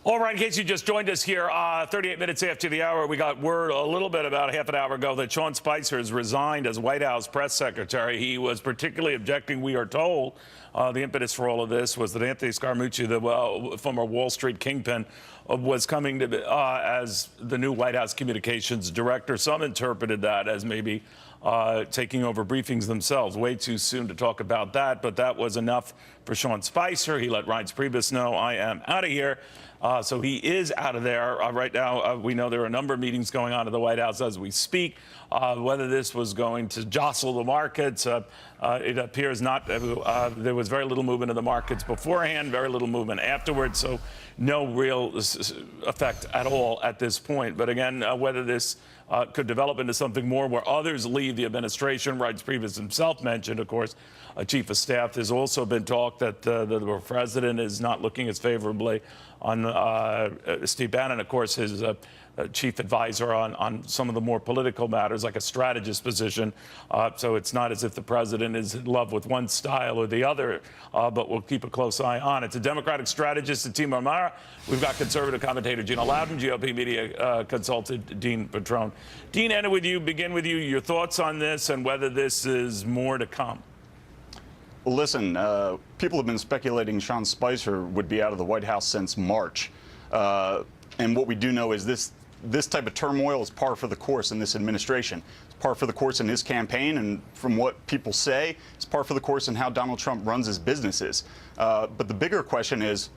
All right, in case you just joined us here, 38 minutes after the hour, we got word a little bit about half an hour ago that Sean Spicer has resigned as White House press secretary. He was particularly objecting, we are told. The impetus for all of this was that Anthony Scaramucci, the former Wall Street kingpin, was coming to as the new White House communications director. Some interpreted that as maybe taking over briefings themselves. Way too soon to talk about that, but that was enough for Sean Spicer. He let Reince Priebus know, I am out of here. So he is out of there. Right now, we know there are a number of meetings going on at the White House as we speak. Whether this was going to jostle the markets, it appears not. There was very little movement in the markets beforehand, very little movement afterwards, so no real effect at all at this point. But again, whether this could develop into something more where others leave the administration. Reince Priebus himself mentioned, of course, a chief of staff. There's also been talk that the president is not looking as favorably on Steve Bannon, of course, his chief advisor on some of the more political matters, like a strategist position. So it's not as if the president is in love with one style or the other, but we'll keep a close eye on it. It's a Democratic strategist, Team O'Mara. We've got conservative commentator Gina Loudon, GOP media consultant Dean Petrone. Dean, begin with you. Your thoughts on this and whether this is more to come. Well, listen, people have been speculating Sean Spicer would be out of the White House since March. And what we do know is this type of turmoil is par for the course in this administration. It's par for the course in his campaign, and from what people say, it's par for the course in how Donald Trump runs his businesses. But the bigger question is,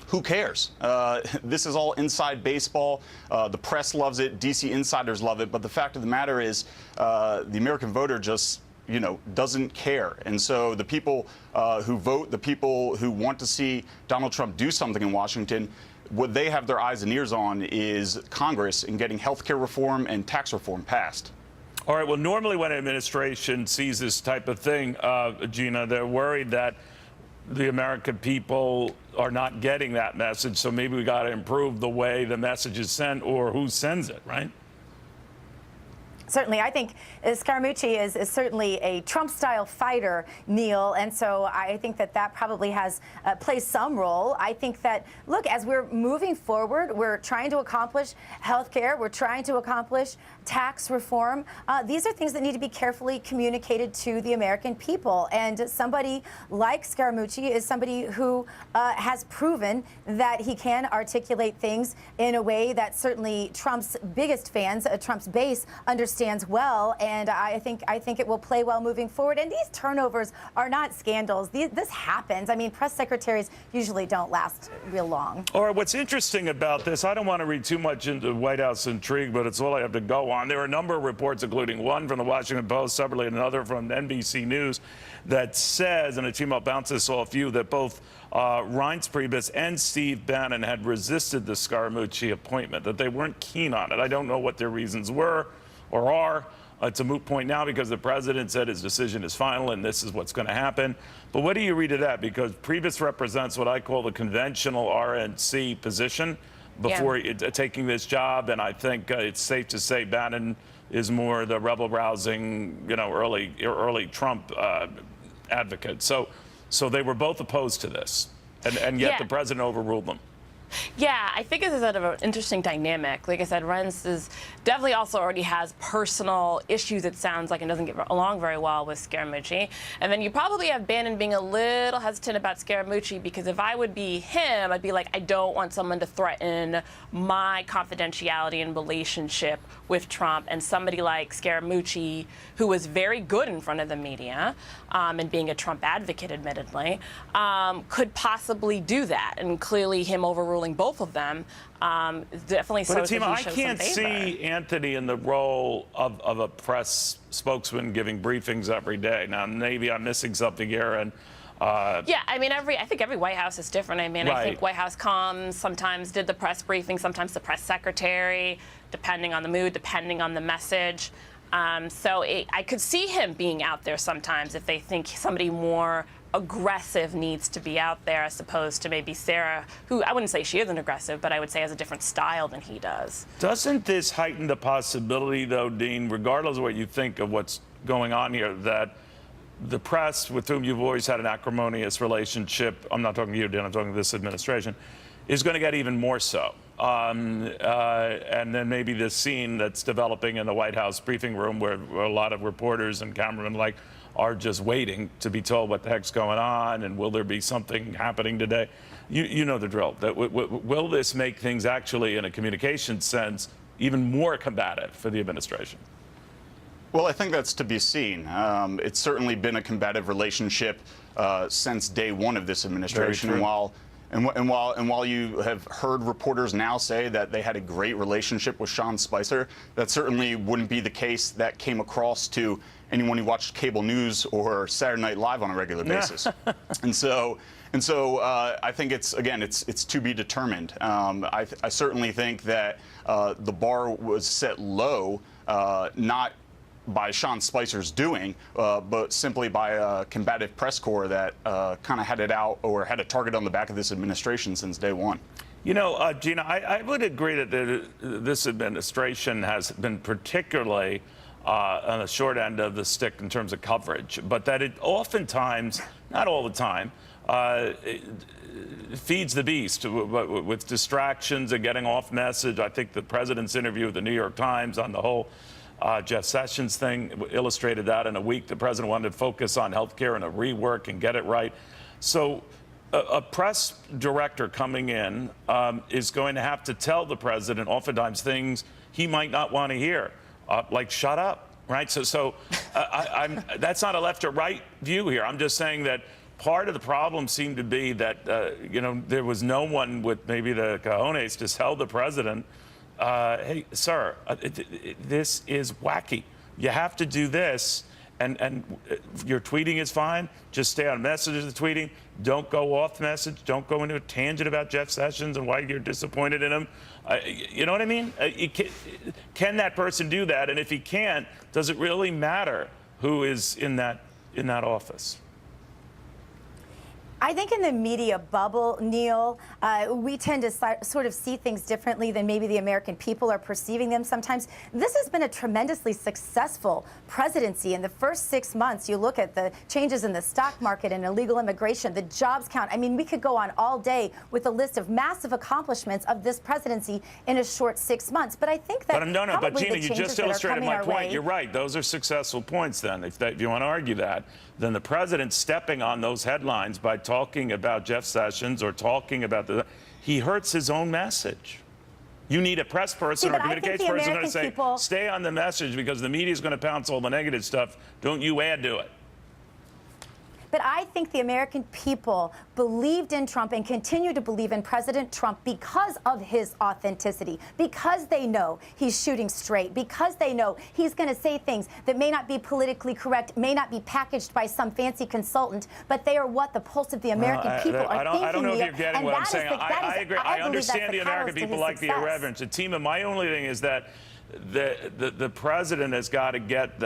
who cares? This is all inside baseball. The press loves it. D.C. insiders love it. But the fact of the matter is the American voter just doesn't care. And so the people who vote, the people who want to see Donald Trump do something in Washington, what they have their eyes and ears on is Congress and getting health care reform and tax reform passed. All right. Well, normally when an administration sees this type of thing, Gina, they're worried that the American people are not getting that message. So maybe we got to improve the way the message is sent or who sends it, right? Certainly, I think Scaramucci is certainly a Trump-style fighter, Neil, and so I think that probably has plays some role. I think that, look, as we're moving forward, we're trying to accomplish health care, we're trying to accomplish tax reform. These are things that need to be carefully communicated to the American people, and somebody like Scaramucci is somebody who has proven that he can articulate things in a way that certainly Trump's biggest fans, Trump's base, understands well, and I think it will play well moving forward. And these turnovers are not scandals. This happens. I mean, press secretaries usually don't last real long. All right, what's interesting about this, I don't want to read too much into White House intrigue, but it's all I have to go on. There are a number of reports, including one from the Washington Post, separately another from NBC News, that says, and a team will bounce this off you, that both Reince Priebus and Steve Bannon had resisted the Scaramucci appointment, that they weren't keen on it. I don't know what their reasons were or are. It's a moot point now because the president said his decision is final and this is what's going to happen. But what do you read of that? Because Priebus represents what I call the conventional RNC position before taking this job, and I think it's safe to say Bannon is more the rebel-rousing, early Trump advocate. So they were both opposed to this, and yet the president overruled them. Yeah, I think it's sort of an interesting dynamic. Like I said, Reince definitely also already has personal issues, it sounds like, and doesn't get along very well with Scaramucci. And then you probably have Bannon being a little hesitant about Scaramucci, because if I would be him, I'd be like, I don't want someone to threaten my confidentiality and relationship with Trump. And somebody like Scaramucci, who was very good in front of the media, and being a Trump advocate, admittedly, could possibly do that. And clearly him overruling both of them definitely shows that he shows some favor. I can't see Anthony in the role of a press spokesman giving briefings every day. Now, maybe I'm missing something here. And yeah, I mean, I think every White House is different. I mean, I think White House comms sometimes did the press briefing, sometimes the press secretary, depending on the mood, depending on the message. So I could see him being out there sometimes if they think somebody more aggressive needs to be out there, as opposed to maybe Sarah, who I wouldn't say she isn't aggressive, but I would say has a different style than he does. Doesn't this heighten the possibility, though, Dean, regardless of what you think of what's going on here, that the press, with whom you've always had an acrimonious relationship, I'm not talking to you, Dean, I'm talking to this administration, is going to get even more so. And then maybe this scene that's developing in the White House briefing room where a lot of reporters and cameramen are just waiting to be told what the heck's going on and will there be something happening today. You know the drill. That will this make things actually, in a communication sense, even more combative for the administration? Well, I think that's to be seen. It's certainly been a combative relationship since day one of this administration. Very true. And while you have heard reporters now say that they had a great relationship with Sean Spicer, that certainly wouldn't be the case that came across to anyone who watched cable news or Saturday Night Live on a regular basis. And so I think it's to be determined. I certainly think that the bar was set low, not by Sean Spicer's doing, but simply by a combative press corps that kind of had it out or had a target on the back of this administration since day one. You know, Gina, I would agree that this administration has been particularly on the short end of the stick in terms of coverage, but that it oftentimes, not all the time, feeds the beast with distractions and getting off message. I think the president's interview with the New York Times on the whole Jeff Sessions thing illustrated that. In a week, the president wanted to focus on health care and a rework and get it right. So a press director coming in is going to have to tell the president oftentimes things he might not want to hear, like shut up, right? So that's not a left or right view here. I'm just saying that part of the problem seemed to be that, there was no one with maybe the cojones to tell the president, hey, sir, this is wacky. You have to do this, and your tweeting is fine. Just stay on message of the tweeting. Don't go off message. Don't go into a tangent about Jeff Sessions and why you're disappointed in him. You know what I mean? Can that person do that? And if he can't, does it really matter who is in that office? I think in the media bubble, Neil, we tend to sort of see things differently than maybe the American people are perceiving them sometimes. This has been a tremendously successful presidency. In the first 6 months, you look at the changes in the stock market and illegal immigration, the jobs count. I mean, we could go on all day with a list of massive accomplishments of this presidency in a short 6 months. But I think that But Gina, you just illustrated my point. You're right. Those are successful points then. If you want to argue that, then the president stepping on those headlines by talking about Jeff Sessions or talking about he hurts his own message. You need a press person or a communications person going to say, stay on the message because the media is going to pounce all the negative stuff. Don't you add to it. But I think the American people believed in Trump and continue to believe in President Trump because of his authenticity, because they know he's shooting straight, because they know he's going to say things that may not be politically correct, may not be packaged by some fancy consultant, but they are what the pulse of the American people are thinking. I don't know if you're getting what I'm saying. I agree. I understand the American people like the irreverence. Tima, my only thing is that the president has got to get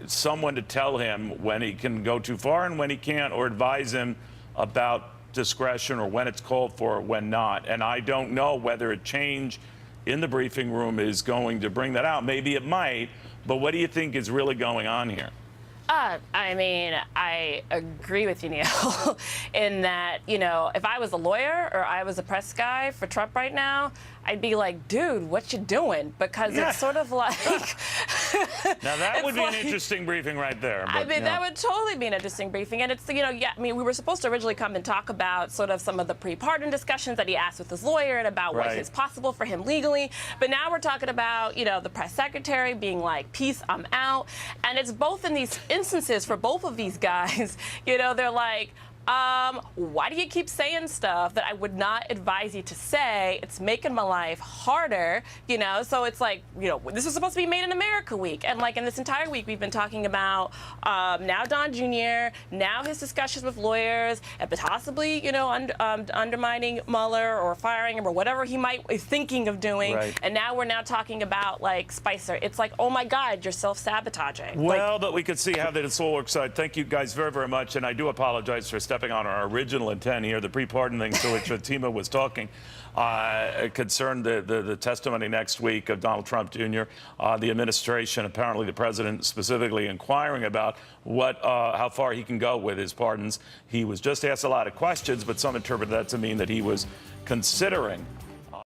someone to tell him when he can go too far and when he can't, or advise him about discretion or when it's called for or when not. And I don't know whether a change in the briefing room is going to bring that out. Maybe it might, but what do you think is really going on here? I mean, I agree with you, Neil, in that, if I was a lawyer or I was a press guy for Trump right now, I'd be like, dude, what you doing? Because it's sort of like... Now, that would be an interesting briefing right there. But, I mean, that would totally be an interesting briefing. And it's, I mean, we were supposed to originally come and talk about sort of some of the pre-pardon discussions that he asked with his lawyer and about what is possible for him legally. But now we're talking about, the press secretary being like, peace, I'm out. And it's both in these instances for both of these guys, they're like, why do you keep saying stuff that I would not advise you to say? It's making my life harder, So it's like, this is supposed to be Made in America week. And like in this entire week, we've been talking about now Don Jr., now his discussions with lawyers, and possibly, undermining Mueller or firing him or whatever he might be thinking of doing. Right. And now we're talking about like Spicer. It's like, oh my God, you're self-sabotaging. Well, but we could see how this all works out. Thank you guys very, very much. And I do apologize for stepping stepping on our original intent here. The pre-pardon thing to which Fatima was talking concerned the testimony next week of Donald Trump Jr., the administration, apparently the president specifically inquiring about how far he can go with his pardons. He was just asked a lot of questions, but some interpreted that to mean that he was considering